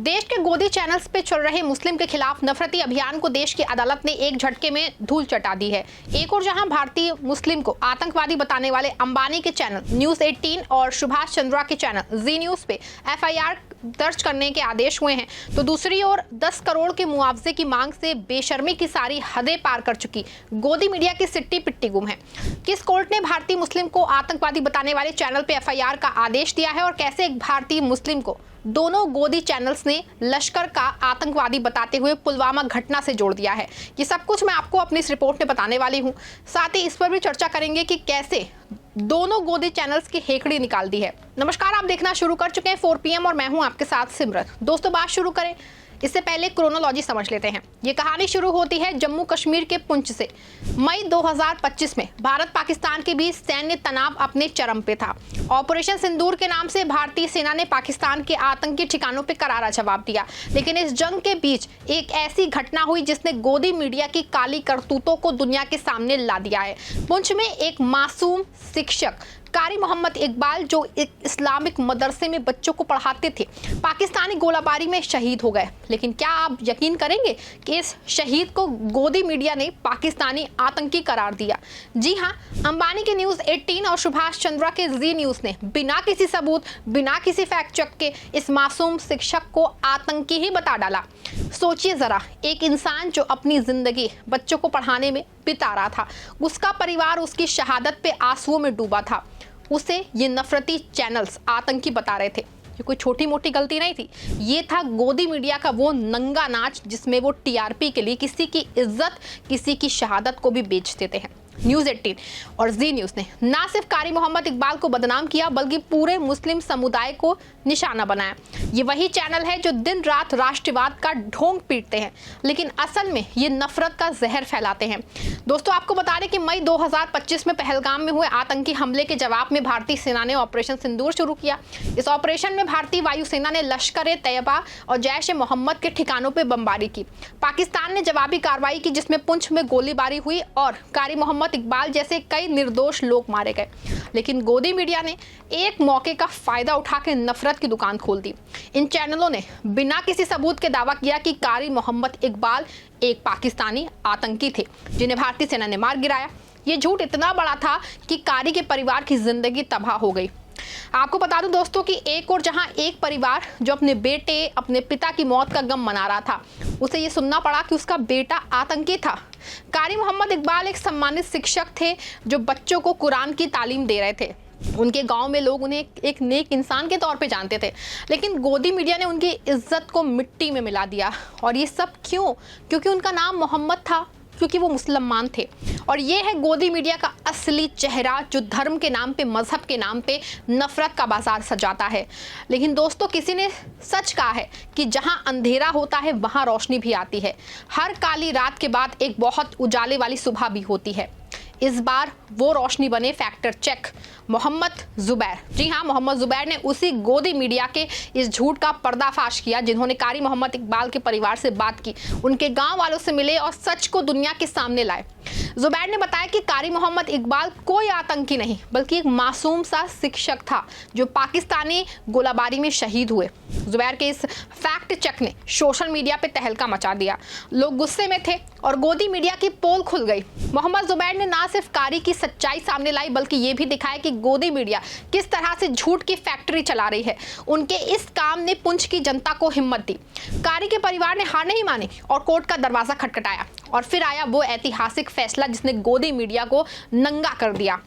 देश के गोदी चैनल्स पे चल रहे मुस्लिम के खिलाफ नफरती अभियान को देश की अदालत ने एक झटके में धूल चटा दी है। एक और जहां भारतीय मुस्लिम को आतंकवादी बताने वाले अंबानी के चैनल न्यूज 18 और सुभाष चंद्रा के चैनल जी न्यूज पे एफआईआर दर्ज करने के आदेश हुए हैं, तो दूसरी ओर 10 करोड़ के मुआवजे की मांग से बेशर्मी की सारी हदें पार कर चुकी गोदी मीडिया की सिट्टी पिट्टी गुम है। किस कोर्ट ने भारतीय मुस्लिम को आतंकवादी बताने वाले चैनल पे एफआईआर का आदेश दिया है और कैसे एक भारतीय मुस्लिम को दोनों गोदी चैनल्स ने लश्कर का आतंकवादी बताते हुए पुलवामा घटना से जोड़ दिया है, ये सब कुछ मैं आपको अपनी इस रिपोर्ट में बताने वाली हूँ। साथ ही इस पर भी चर्चा करेंगे कि कैसे दोनों गोदी चैनल्स की हेकड़ी निकाल दी है। नमस्कार, आप देखना शुरू कर चुके हैं 4 PM और मैं हूं आपके साथ सिमरत। दोस्तों, बात शुरू करें इससे पहले क्रोनोलॉजी समझ लेते हैं। ये कहानी शुरू होती है जम्मू कश्मीर के पुंछ से। मई 2025 में भारत पाकिस्तान के बीच सैन्य तनाव अपने चरम पे था। ऑपरेशन सिंदूर के नाम से भारतीय सेना ने पाकिस्तान के आतंकी ठिकानों पे करारा जवाब दिया, लेकिन इस जंग के बीच एक ऐसी घटना हुई जिसने गोदी मीडिया की काली करतूतों को दुनिया के सामने ला दिया है। पुंछ में एक मासूम शिक्षक कारी मोहम्मद इकबाल, जो एक इस्लामिक मदरसे में बच्चों को पढ़ाते थे, पाकिस्तानी गोलाबारी में शहीद हो गए। लेकिन क्या आप यकीन करेंगे कि इस शहीद को गोदी मीडिया ने पाकिस्तानी आतंकी करार दिया? जी हां, अंबानी के न्यूज 18 और सुभाष चंद्रा के जी न्यूज ने बिना किसी सबूत, बिना किसी फैक्ट चेक के इस मासूम शिक्षक को आतंकी ही बता डाला। सोचिए जरा, एक इंसान जो अपनी जिंदगी बच्चों को पढ़ाने में बिता रहा था, उसका परिवार उसकी शहादत पे आंसुओं में डूबा था, उसे ये नफरती चैनल्स आतंकी बता रहे थे। ये कोई छोटी मोटी गलती नहीं थी, ये था गोदी मीडिया का वो नंगा नाच जिसमें वो टीआरपी के लिए किसी की इज्जत, किसी की शहादत को भी बेच देते हैं। न्यूज 18 और जी न्यूज ने ना सिर्फ कारी मोहम्मद इकबाल को बदनाम किया, बल्कि पूरे मुस्लिम समुदाय को निशाना बनाया। ये वही चैनल है जो दिन रात राष्ट्रवाद का ढोंग पीटते हैं, लेकिन असल में ये नफरत का जहर फैलाते हैं। दोस्तों, आपको बता दें कि मई 2025 में पहलगाम में हुए आतंकी हमले के जवाब में भारतीय सेना ने ऑपरेशन सिंदूर शुरू किया। इस ऑपरेशन में भारतीय वायुसेना ने लश्कर-ए-तैयबा और जैश-ए-मोहम्मद के ठिकानों पर बमबारी की। पाकिस्तान ने जवाबी कार्रवाई की, जिसमें पुंछ में गोलीबारी हुई और कारी मोहम्मद इकबाल जैसे कई निर्दोष लोग मारे गए। लेकिन गोदी मीडिया ने एक मौके का फायदा उठा के नफरत की दुकान खोल दी। इन चैनलों ने बिना किसी सबूत के दावा किया कि कारी मोहम्मद इकबाल एक पाकिस्तानी आतंकी थे, जिन्हें भारतीय सेना ने मार गिराया। ये झूठ इतना बड़ा था कि कारी के परिवार की जिंदगी तबाह हो गई। आपको बता दूं दोस्तों कि एक और जहां एक परिवार जो अपने बेटे, अपने पिता की मौत का गम मना रहा था, उसे ये सुनना पड़ा कि उसका बेटा आतंकी था। कारी मोहम्मद इकबाल एक सम्मानित शिक्षक थे जो बच्चों को कुरान की तालीम दे रहे थे। उनके गांव में लोग उन्हें एक नेक इंसान के तौर पे जानते थे, लेकिन गोदी मीडिया ने उनकी इज्जत को मिट्टी में मिला दिया। और ये सब क्यों? क्योंकि उनका नाम मोहम्मद था, क्योंकि वो मुसलमान थे। और ये है गोदी मीडिया का असली चेहरा, जो धर्म के नाम पे, मजहब के नाम पे नफरत का बाजार सजाता है। लेकिन दोस्तों, किसी ने सच कहा है कि जहां अंधेरा होता है वहां रोशनी भी आती है। हर काली रात के बाद एक बहुत उजाले वाली सुबह भी होती है। इस बार वो रोशनी बने फैक्टर चेक मोहम्मद जुबैर। जी हाँ, मोहम्मद जुबैर ने उसी गोदी मीडिया के इस झूठ का पर्दाफाश किया, जिन्होंने कारी मोहम्मद इकबाल के परिवार से बात की, उनके गांव वालों से मिले और सच को दुनिया के सामने लाए। जुबैर ने बताया कि कारी मोहम्मद इकबाल कोई आतंकी नहीं, बल्कि एक मासूम सा शिक्षक था जो पाकिस्तानी गोलाबारी में शहीद हुए। जुबैर के इस फैक्ट चेक ने सोशल मीडिया पे तहलका मचा दिया। लोग गुस्से में थे और गोदी मीडिया की पोल खुल गई। मोहम्मद जुबैर ने ना सिर्फ कारी की सच्चाई सामने लाई, बल्कि ये भी दिखाया कि गोदी मीडिया किस तरह से झूठ की फैक्ट्री चला रही है। उनके इस काम ने पुंछ की जनता को हिम्मत दी। कारी के परिवार ने हार नहीं मानी और कोर्ट का दरवाजा खटखटाया, और फिर आया वो ऐतिहासिक फैसला जिसने गोदी मीडिया को नंगा कर दिया।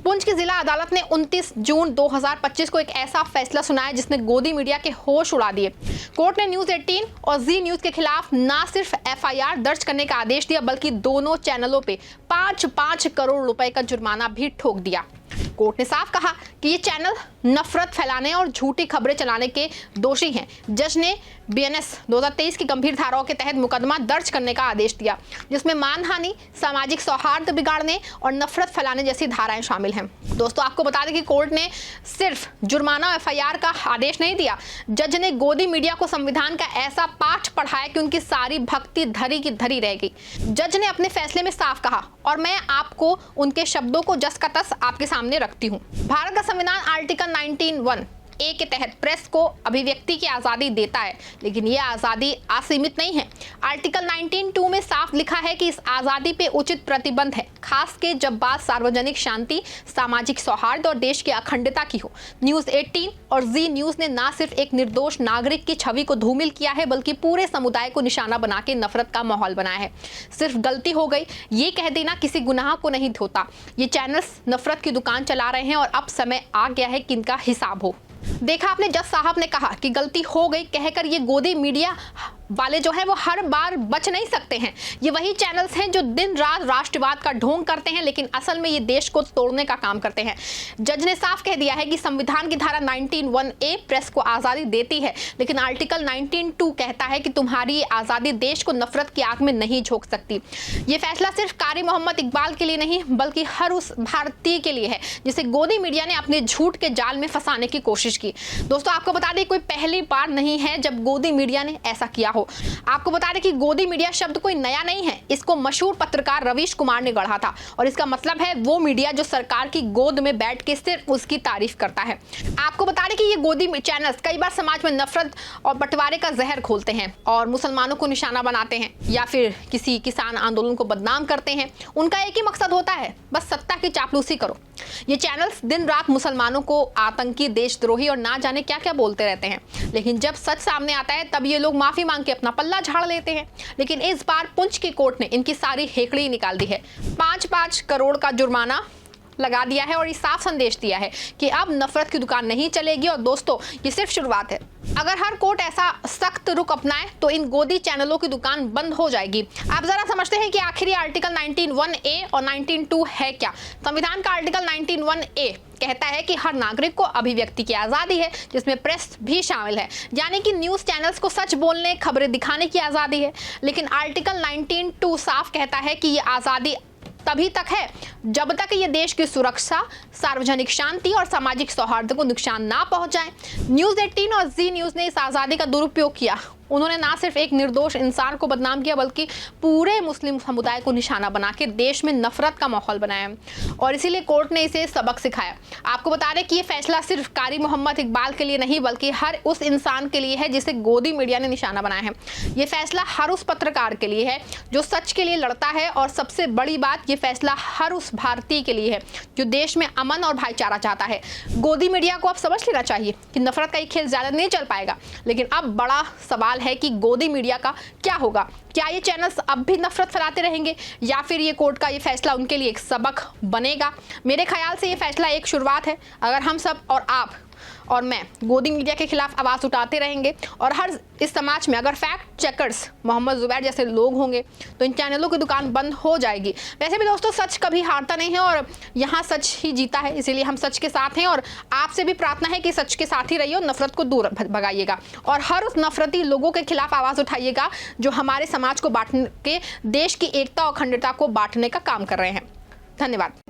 पुंछ की जिला अदालत ने 29 जून 2025 को एक ऐसा फैसला सुनाया जिसने गोदी मीडिया के होश उड़ा दिए। कोर्ट ने न्यूज 18 और जी न्यूज के खिलाफ ना सिर्फ एफआईआर दर्ज करने का आदेश दिया, बल्कि दोनों चैनलों पे 5-5 करोड़ रुपए का जुर्माना भी ठोक दिया। कोर्ट ने साफ कहा कि ये चैनल नफरत फैलाने और झूठी खबरें चलाने के दोषी हैं। जज ने बीएनएस 2023 की गंभीर धाराओं के तहत मुकदमा दर्ज करने का आदेश दिया, जिसमें मानहानि, सामाजिक सौहार्द बिगाड़ने और नफरत फैलाने जैसी धाराएं शामिल हैं। दोस्तों, आपको बता दें कि कोर्ट ने सिर्फ जुर्माना और एफआईआर का आदेश नहीं दिया, जज ने गोदी मीडिया को संविधान का ऐसा पाठ पढ़ाया कि उनकी सारी भक्ति धरी की धरी रह गई। जज ने अपने फैसले में साफ कहा, और मैं आपको उनके शब्दों को जस का तस आपके सामने रखती हूँ। भारत का संविधान आर्टिकल 19(1) ए के तहत प्रेस को अभिव्यक्ति की आज़ादी देता है, लेकिन ये आज़ादी असीमित नहीं है। आर्टिकल 19(2) में साफ लिखा है कि इस आज़ादी पे उचित प्रतिबंध है, खास के जब बात सार्वजनिक शांति, सामाजिक सौहार्द और देश की अखंडता की हो। न्यूज़ 18 और जी न्यूज़ ने ना सिर्फ एक निर्दोष नागरिक की छवि को धूमिल किया है, बल्कि पूरे समुदाय को निशाना बना के नफरत का माहौल बनाया है। सिर्फ गलती हो गई ये कह देना किसी गुनाह को नहीं धोता। ये चैनल्स नफरत की दुकान चला रहे हैं और अब समय आ गया है कि इनका हिसाब हो। देखा आपने, जज साहब ने कहा कि गलती हो गई कहकर ये गोदी मीडिया वाले जो है वो हर बार बच नहीं सकते हैं। ये वही चैनल्स हैं जो दिन रात राष्ट्रवाद का ढोंग करते हैं, लेकिन असल में ये देश को तोड़ने का काम करते हैं। जज ने साफ कह दिया है कि संविधान की धारा 19(1) प्रेस को आज़ादी देती है, लेकिन आर्टिकल 19(2) कहता है कि तुम्हारी ये आज़ादी देश को नफरत की आग में नहीं झोंक सकती। ये फैसला सिर्फ कारी मोहम्मद इकबाल के लिए नहीं, बल्कि हर उस भारतीय के लिए है जिसे गोदी मीडिया ने अपने झूठ के जाल में फंसाने की कोशिश की। दोस्तों, आपको बता दें कोई पहली बार नहीं है जब गोदी मीडिया ने ऐसा किया हो। आपको बता दें कि गोदी मीडिया शब्द कोई नया नहीं है, इसको मशहूर पत्रकार रवीश कुमार ने गढ़ा था और इसका मतलब है वो मीडिया जो सरकार की गोद में बैठ के सिर्फ उसकी तारीफ करता है। आपको बता दें कि ये गोदी चैनल्स कई बार समाज में नफरत और बंटवारे का जहर खोलते हैं और मुसलमानों को निशाना बनाते हैं या फिर किसी किसान आंदोलन को बदनाम करते हैं। उनका एक ही मकसद होता है, बस सत्ता की चापलूसी करो। ये चैनल्स दिन रात मुसलमानों को आतंकी, देशद्रोही और ना जाने क्या क्या बोलते रहते हैं, लेकिन जब सच सामने आता है तब ये लोग माफी मांग के अपना पल्ला झाड़ लेते हैं। लेकिन इस बार पुंछ की कोर्ट ने इनकी सारी हेकड़ी निकाल दी है। 5-5 करोड़ का जुर्माना लगा दिया है और ये साफ संदेश दिया है कि अब नफरत की दुकान नहीं चलेगी। और दोस्तों, ये सिर्फ शुरुआत है। अगर हर कोर्ट ऐसा सख्त रुख अपनाए तो इन गोदी चैनलों की दुकान बंद हो जाएगी। आप जरा समझते हैं कि आखिर ये आर्टिकल 19(1) और 19(2) है क्या। संविधान का आर्टिकल 19(1) कहता है कि हर नागरिक को अभिव्यक्ति की आज़ादी है, जिसमें प्रेस भी शामिल है, यानी कि न्यूज़ चैनल्स को सच बोलने, खबरें दिखाने की आज़ादी है। लेकिन आर्टिकल 19(2) साफ कहता है कि ये आज़ादी तभी तक है जब तक ये देश की सुरक्षा, सार्वजनिक शांति और सामाजिक सौहार्द को नुकसान ना पहुंचाए। न्यूज़ 18 और जी न्यूज़ ने इस आज़ादी का दुरुपयोग किया। उन्होंने ना सिर्फ एक निर्दोष इंसान को बदनाम किया, बल्कि पूरे मुस्लिम समुदाय को निशाना बना के देश में नफरत का माहौल बनाया और इसीलिए कोर्ट ने इसे सबक सिखाया। आपको बता दें कि ये फैसला सिर्फ कारी मोहम्मद इकबाल के लिए नहीं, बल्कि हर उस इंसान के लिए है जिसे गोदी मीडिया ने निशाना बनाया है। ये फैसला हर उस पत्रकार के लिए है जो सच के लिए लड़ता है, और सबसे बड़ी बात, ये फैसला हर उस भारतीय के लिए है जो देश में अमन और भाईचारा चाहता है। गोदी मीडिया को अब समझ लेना चाहिए कि नफरत का ये खेल ज्यादा नहीं चल पाएगा, लेकिन अब बड़ा सवाल है कि गोदी मीडिया का क्या होगा। क्या ये चैनल्स अब भी नफरत फैलाते रहेंगे या फिर ये कोर्ट का ये फैसला उनके लिए एक सबक बनेगा। मेरे ख्याल से ये फैसला एक शुरुआत है। अगर हम सब और आप और मैं गोदी मीडिया के खिलाफ आवाज़ उठाते रहेंगे और हर इस समाज में अगर फैक्ट चेकर्स मोहम्मद जुबैर जैसे लोग होंगे तो इन चैनलों की दुकान बंद हो जाएगी। वैसे भी दोस्तों, सच कभी हारता नहीं है और यहाँ सच ही जीता है, इसीलिए हम सच के साथ हैं और आपसे भी प्रार्थना है कि सच के साथ ही रहिए और नफरत को दूर भगाइएगा और हर उस नफरती लोगों के खिलाफ आवाज़ उठाइएगा जो हमारे समाज को बांटने के, देश की एकता और अखंडता को बांटने का काम कर रहे हैं। धन्यवाद।